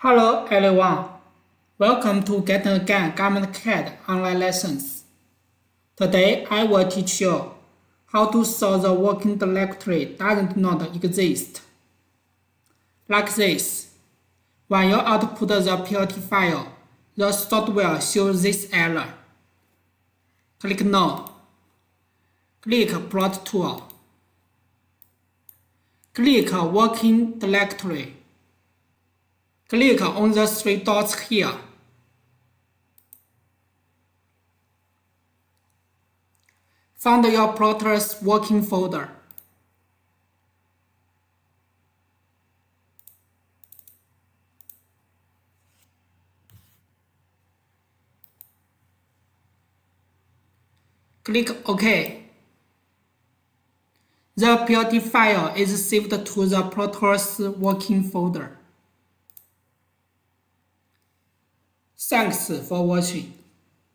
Hello everyone, welcome to GetonAgain CAD online lessons. Today I will teach you how to show the working directory doesn't not exist. Like this. When you output the PLT file, the software shows this error. Click No. Click Plot Tool. Click Working Directory. Click on the three dots here. Find your plotter's working folder. Click OK. The PLT file is saved to the plotter's working folder. Thanks for watching.